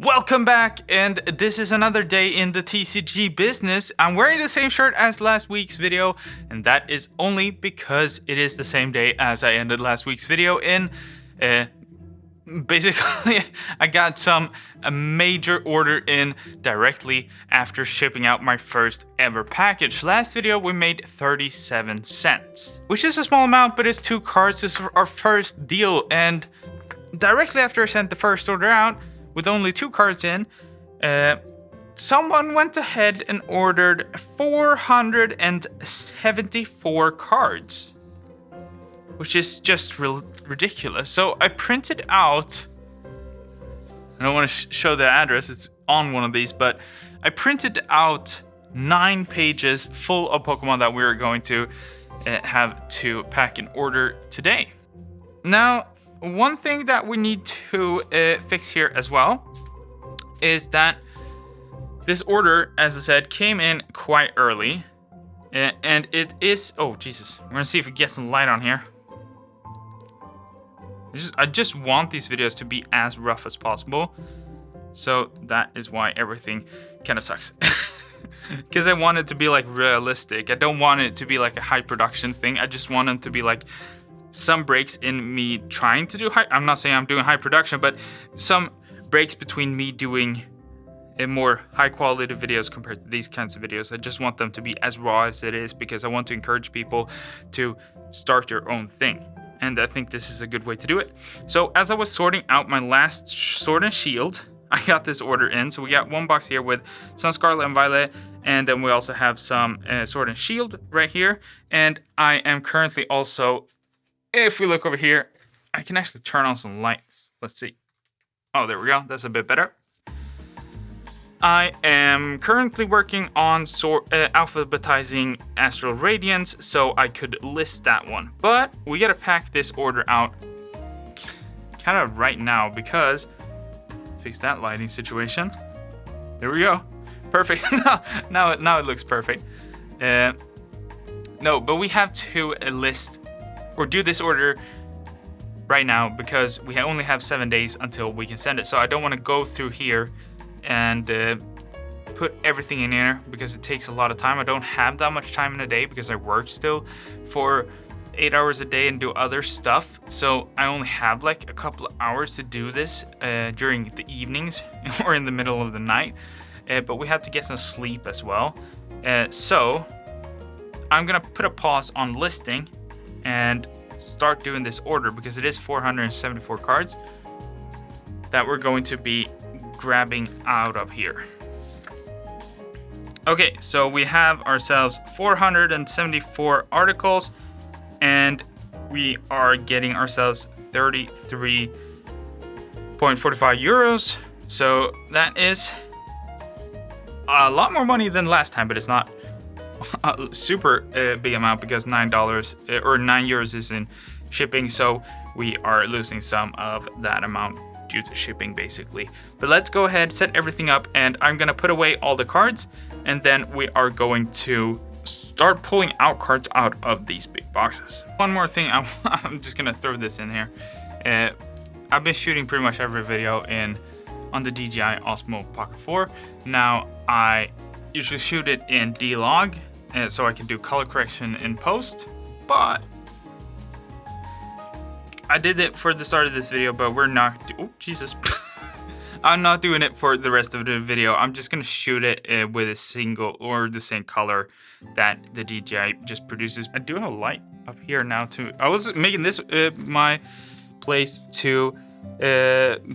Welcome back, and this is another day in the TCG business. I'm wearing the same shirt as last week's video, and that is only because it is the same day as I ended last week's video in. Basically, I got a major order in directly after shipping out my first ever package. Last video we made 37 cents, which is a small amount, but it's 2 cards. This is our first deal, and directly after I sent the first order out, with only 2 cards in, someone went ahead and ordered 474 cards, which is just ridiculous. So I printed out, I don't want to show the address, it's on one of these, but I printed out 9 pages full of Pokemon that we are going to have to pack and order today. Now, one thing that we need to fix here as well is that this order, as I said, came in quite early, and it is, oh Jesus, we're gonna see if we get some light on here. I just want these videos to be as rough as possible, so that is why everything kind of sucks. Because I want it to be like realistic. I don't want it to be like a high production thing. I just want them to be like some breaks in me trying to do I'm not saying I'm doing high production, but some breaks between me doing a more high quality videos compared to these kinds of videos. I just want them to be as raw as it is, because I want to encourage people to start your own thing. And I think this is a good way to do it. So as I was sorting out my last Sword and Shield, I got this order in. So we got 1 box here with some Scarlet and Violet, and then we also have some Sword and Shield right here. And I am currently also, if we look over here, I can actually turn on some lights. Let's see. Oh, there we go. That's a bit better. I am currently working on alphabetizing Astral Radiance, so I could list that one. But we gotta pack this order out kind of right now, because fix that lighting situation. There we go. Perfect. now it looks perfect. No, but we have to list or do this order right now, because we only have 7 days until we can send it. So I don't want to go through here and put everything in here, because it takes a lot of time. I don't have that much time in a day, because I work still for 8 hours a day and do other stuff. So I only have like a couple of hours to do this during the evenings or in the middle of the night. But we have to get some sleep as well. So I'm gonna put a pause on listing and start doing this order, because it is 474 cards that we're going to be grabbing out of here. Okay, so we have ourselves 474 articles, and we are getting ourselves 33.45 euros. So that is a lot more money than last time, but it's not a super big amount, because $9 or 9 euros is in shipping, so we are losing some of that amount due to shipping basically. But let's go ahead, set everything up, and I'm gonna put away all the cards, and then we are going to start pulling out cards out of these big boxes. One more thing, I'm just gonna throw this in here. I've been shooting pretty much every video on the DJI Osmo Pocket 4. Now I usually shoot it in D-Log, so I can do color correction in post, but I did it for the start of this video, but we're not, oh Jesus. I'm not doing it for the rest of the video. I'm just gonna shoot it with a single or the same color that the DJI just produces. I do have a light up here now too. I was making this my place to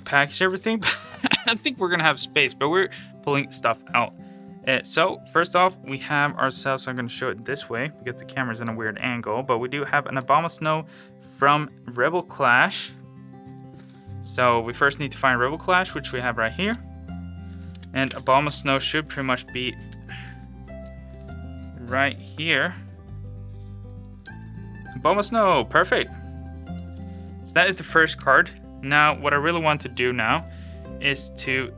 package everything, but I think we're gonna have space, but we're pulling stuff out. So first off, we have ourselves, I'm going to show it this way because the camera's in a weird angle, but we do have an Abomasnow from Rebel Clash. So we first need to find Rebel Clash, which we have right here. And Abomasnow should pretty much be right here. Abomasnow, perfect. So that is the first card. Now, what I really want to do now is to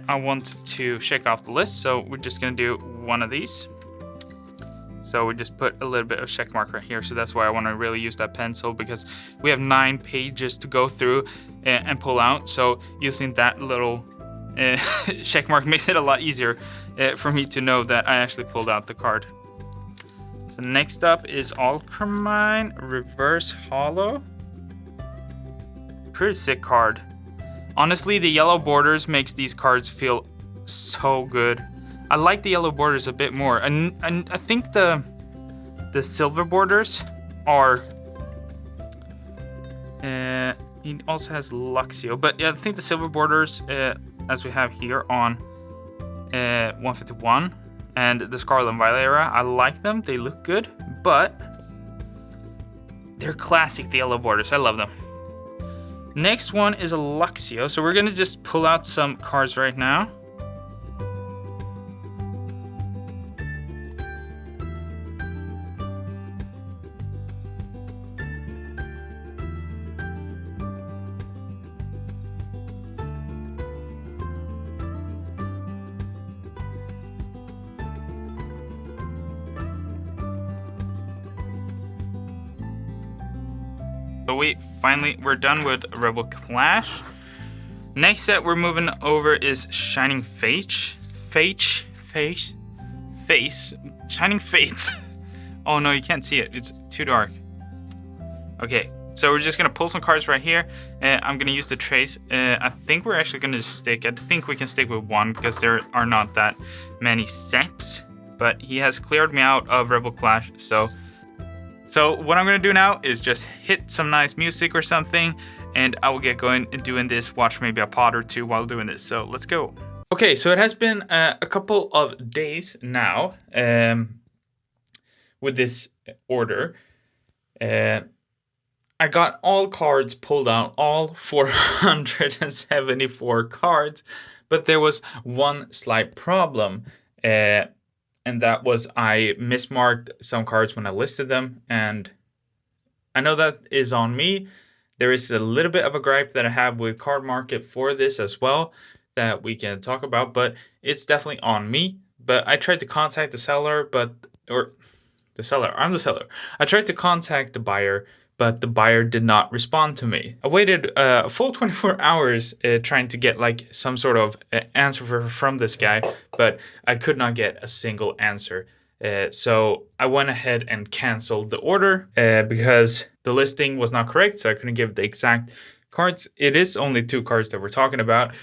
I want to check off the list, so we're just gonna do one of these. So we just put a little bit of check mark right here. So that's why I want to really use that pencil, because we have 9 pages to go through and pull out. So using that little check mark makes it a lot easier for me to know that I actually pulled out the card. So next up is Alchemine Reverse Hollow. Pretty sick card. Honestly, the yellow borders makes these cards feel so good. I like the yellow borders a bit more, and I think the silver borders are. He also has Luxio, but yeah, I think the silver borders, as we have here on 151, and the Scarlet and Violet era, I like them. They look good, but they're classic. The yellow borders, I love them. Next one is a Luxio, so we're gonna just pull out some cards right now. So we're done with Rebel Clash. Next set we're moving over is Shining Face. Shining Fate. Oh no, you can't see it. It's too dark. Okay, so we're just gonna pull some cards right here. I'm gonna use the trace. I think we're actually gonna just stick. I think we can stick with one because there are not that many sets. But he has cleared me out of Rebel Clash, so what I'm gonna do now is just hit some nice music or something, and I will get going and doing this, watch maybe a pod or two while doing this. So let's go. Okay, so it has been a couple of days now with this order. I got all cards pulled out, all 474 cards, but there was one slight problem. And that was I mismarked some cards when I listed them, and I know that is on me. There is a little bit of a gripe that I have with Card Market for this as well that we can talk about, but it's definitely on me. But I tried to contact the seller, I'm the seller. I tried to contact the buyer, but the buyer did not respond to me. I waited a full 24 hours trying to get like some sort of answer from this guy, but I could not get a single answer. So I went ahead and canceled the order because the listing was not correct, so I couldn't give the exact cards. It is only 2 cards that we're talking about.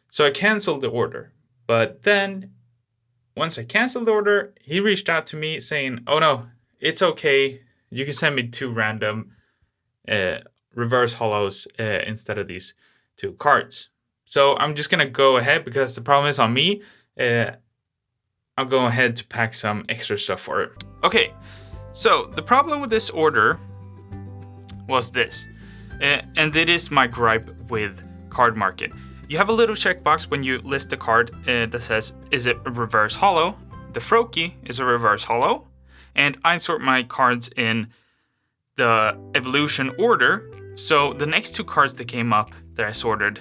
So I canceled the order. But then once I canceled the order, he reached out to me saying, "Oh no, it's okay. You can send me 2 random reverse hollows instead of these 2 cards." So I'm just gonna go ahead because the problem is on me. I'll go ahead to pack some extra stuff for it. Okay, so the problem with this order was this, and it is my gripe with Card Market. You have a little checkbox when you list the card that says, is it a reverse hollow? The Froakie is a reverse hollow, and I sort my cards in the evolution order. So the next 2 cards that came up that I sorted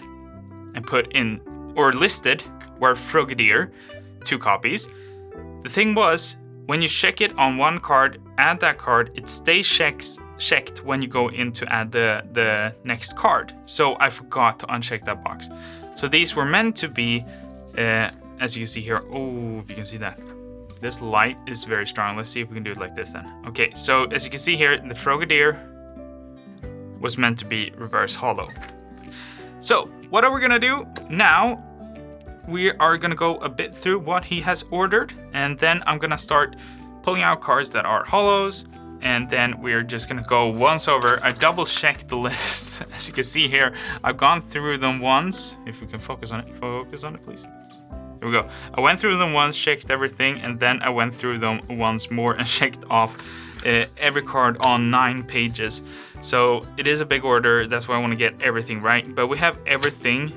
and put in or listed were Frogadier, 2 copies. The thing was, when you check it on one card, add that card, it stays checked when you go in to add the next card. So I forgot to uncheck that box. So these were meant to be, as you can see here, oh, if you can see that. This light is very strong. Let's see if we can do it like this then. Okay, so as you can see here, the Frogadier was meant to be reverse hollow. So what are we gonna do now? We are gonna go a bit through what he has ordered, and then I'm gonna start pulling out cards that are hollows, and then we're just gonna go once over. I double checked the list. As you can see here, I've gone through them once. If we can focus on it please. Here we go. I went through them once, checked everything, and then I went through them once more and checked off every card on 9 pages. So it is a big order, that's why I want to get everything right. But we have everything,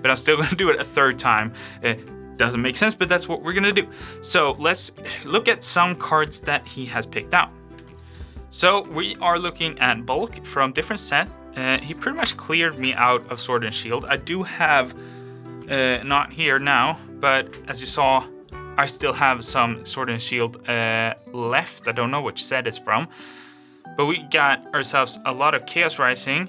but I'm still going to do it a 3rd time. It doesn't make sense, but that's what we're going to do. So let's look at some cards that he has picked out. So we are looking at bulk from different set. He pretty much cleared me out of Sword and Shield. I do have, not here now, but as you saw, I still have some Sword and Shield left. I don't know which set it's from. But we got ourselves a lot of Chaos Rising.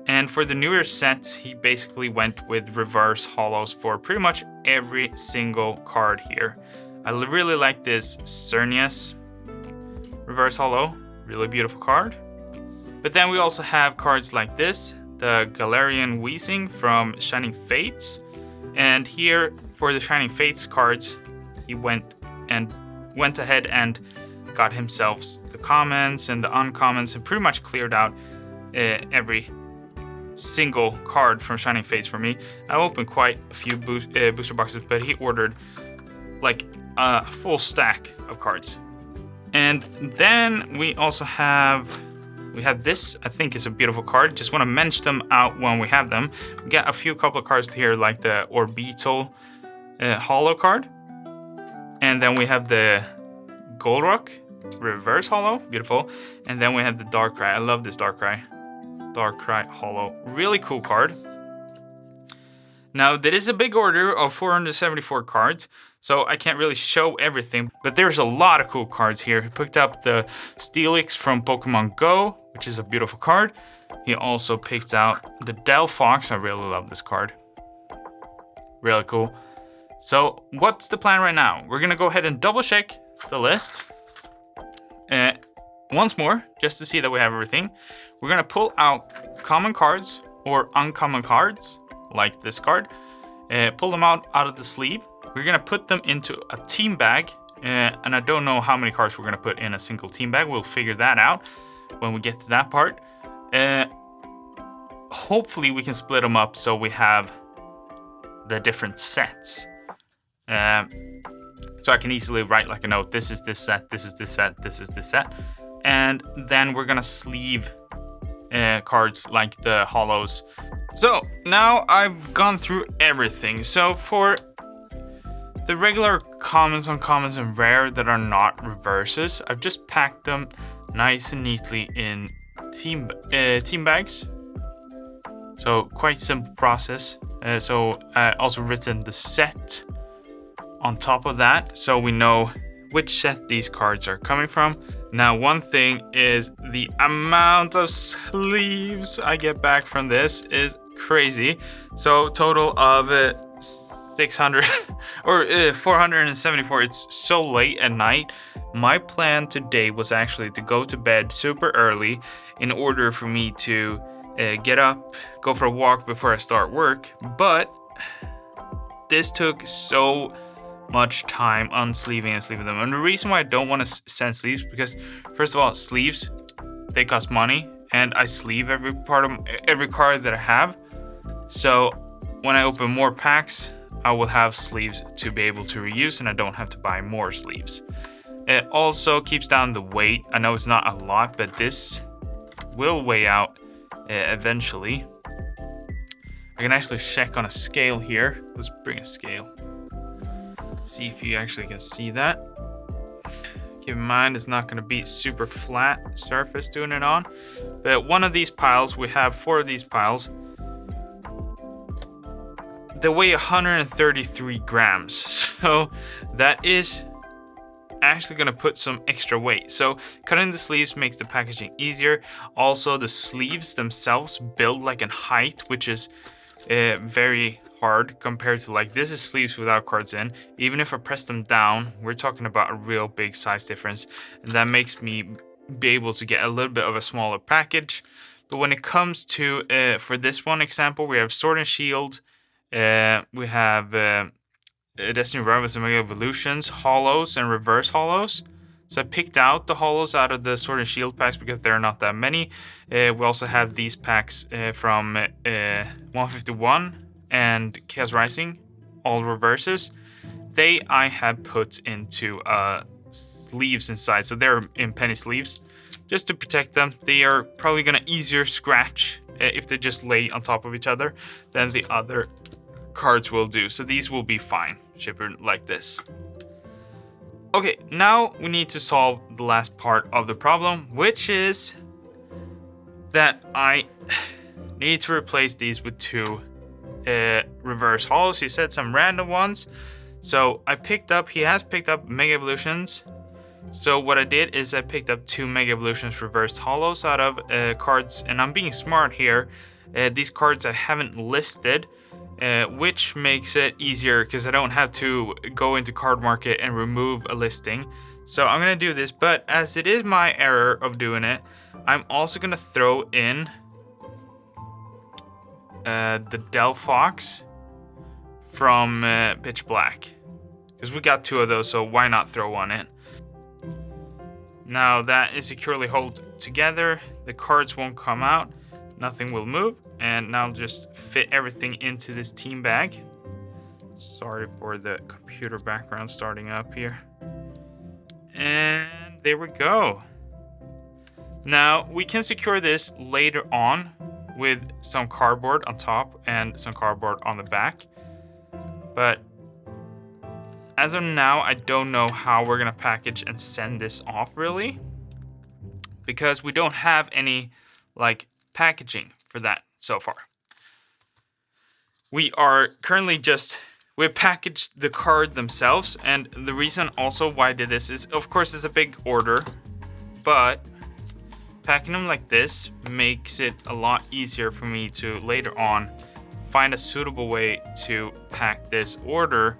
And for the newer sets, he basically went with reverse holos for pretty much every single card here. I really like this Cernius reverse holo. Really beautiful card. But then we also have cards like this. The Galarian Wheezing from Shining Fates. And here, for the Shining Fates cards, he went ahead and got himself the commons and the uncommons and pretty much cleared out every single card from Shining Fates for me. I opened quite a few booster boxes, but he ordered like a full stack of cards. And then we also have this. I think is a beautiful card. Just want to mention them out when we have them. We got a couple of cards here, like the Orbital holo card, and then we have the Golrock reverse holo, beautiful. And then we have the Darkrai. I love this Darkrai holo, really cool card. Now that is a big order of 474 cards, so I can't really show everything, but there's a lot of cool cards here. He picked up the Steelix from Pokemon Go, which is a beautiful card. He also picked out the Delphox. I really love this card. Really cool. So what's the plan right now? We're gonna go ahead and double check the list once more, just to see that we have everything. We're gonna pull out common cards or uncommon cards, like this card. Pull them out of the sleeve. We're gonna put them into a team bag, and I don't know how many cards we're gonna put in a single team bag. We'll figure that out when we get to that part. Hopefully we can split them up so we have the different sets. So I can easily write like a note. This is this set, this is this set, this is this set. And then we're gonna sleeve cards like the holos. So now I've gone through everything. So for the regular commons, uncommons, and rare that are not reverses, I've just packed them nice and neatly in team bags. So quite simple process. So I also written the set on top of that, so we know which set these cards are coming from. Now, one thing is the amount of sleeves I get back from this is crazy. So total of 600 or 474. It's so late at night. My plan today was actually to go to bed super early in order for me to get up, go for a walk before I start work. But this took so much time unsleeving and sleeving them. And the reason why I don't want to send sleeves, because first of all, sleeves, they cost money, and I sleeve every card that I have. So when I open more packs, I will have sleeves to be able to reuse, and I don't have to buy more sleeves. It also keeps down the weight. I know it's not a lot, but this will weigh out eventually. I can actually check on a scale here. Let's bring a scale. See if you actually can see that. Keep in mind, it's not going to be super flat surface doing it on. But one of these piles, we have 4 of these piles. They weigh 133 grams. So that is actually going to put some extra weight. So cutting the sleeves makes the packaging easier. Also, the sleeves themselves build like in height, which is very hard compared to like this is sleeves without cards in. Even if I press them down, we're talking about a real big size difference, and that makes me be able to get a little bit of a smaller package. But when it comes to for this one example, we have Sword and Shield, we have Destiny Rivals and Mega Evolutions, holos and reverse holos. So I picked out the holos out of the Sword and Shield packs because there are not that many. We also have these packs from 151 and Chaos Rising, all reverses. I have put into sleeves inside, so they're in penny sleeves, just to protect them. They are probably gonna easier scratch if they just lay on top of each other than the other cards will do. So these will be fine, shipped like this. Okay, now we need to solve the last part of the problem, which is that I need to replace these with 2 reverse holos. He said some random ones. So he has picked up Mega Evolutions. So what I did is I picked up 2 Mega Evolutions reversed holos out of cards, and I'm being smart here. These cards I haven't listed, which makes it easier because I don't have to go into Card Market and remove a listing. So I'm gonna do this, but as it is my error of doing it, I'm also gonna throw in the Delphox from Pitch Black, because we got 2 of those, so why not throw one in? Now that is securely held together, the cards won't come out, nothing will move, and now just fit everything into this team bag. Sorry for the computer background starting up here. And there we go. Now we can secure this later on with some cardboard on top and some cardboard on the back. But as of now, I don't know how we're gonna package and send this off really, because we don't have any like packaging for that so far. We are currently we've packaged the card themselves, and the reason also why I did this is, of course, it's a big order, but packing them like this makes it a lot easier for me to later on find a suitable way to pack this order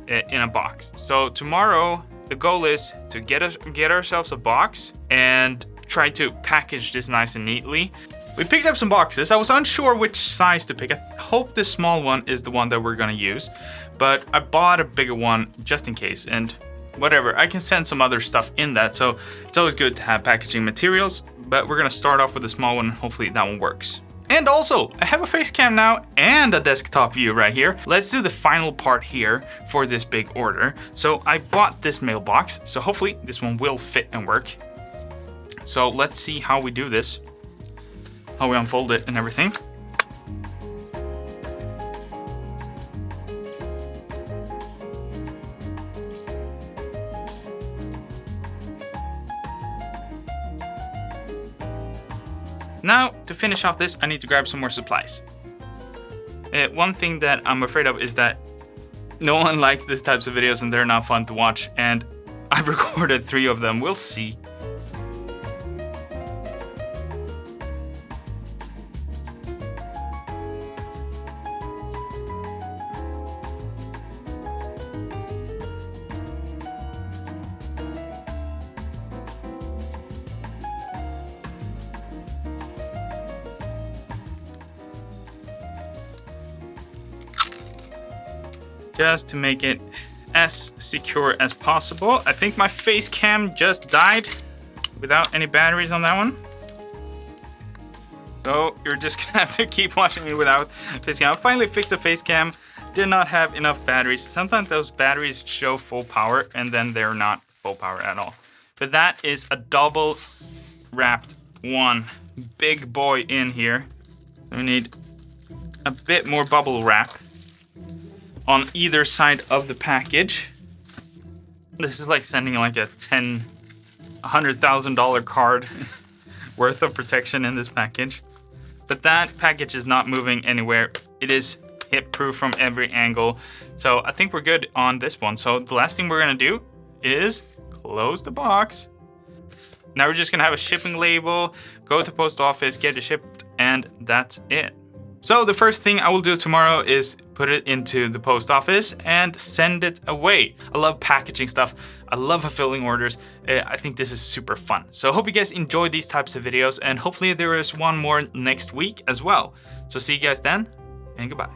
in a box. So tomorrow the goal is to get ourselves a box and try to package this nice and neatly. We picked up some boxes. I was unsure which size to pick. I hope this small one is the one that we're gonna use, but I bought a bigger one just in case, and whatever, I can send some other stuff in that, so it's always good to have packaging materials, but we're gonna start off with a small one. Hopefully that one works. And also, I have a face cam now and a desktop view right here. Let's do the final part here for this big order. So I bought this mailbox, so hopefully this one will fit and work. So let's see how we do this, how we unfold it and everything. Now, to finish off this, I need to grab some more supplies. One thing that I'm afraid of is that no one likes these types of videos and they're not fun to watch, and I've recorded 3 of them. We'll see. Just to make it as secure as possible. I think my face cam just died without any batteries on that one. So you're just gonna have to keep watching me without face cam. I finally fixed the face cam. Did not have enough batteries. Sometimes those batteries show full power and then they're not full power at all. But that is a double wrapped one. Big boy in here. We need a bit more bubble wrap on either side of the package. This is like sending like a $100,000 card worth of protection in this package. But that package is not moving anywhere. It is hit proof from every angle. So I think we're good on this one. So the last thing we're gonna do is close the box. Now we're just gonna have a shipping label, go to post office, get it shipped, and that's it. So the first thing I will do tomorrow is put it into the post office and send it away. I love packaging stuff. I love fulfilling orders. I think this is super fun. So I hope you guys enjoy these types of videos, and hopefully there is one more next week as well. So see you guys then, and goodbye.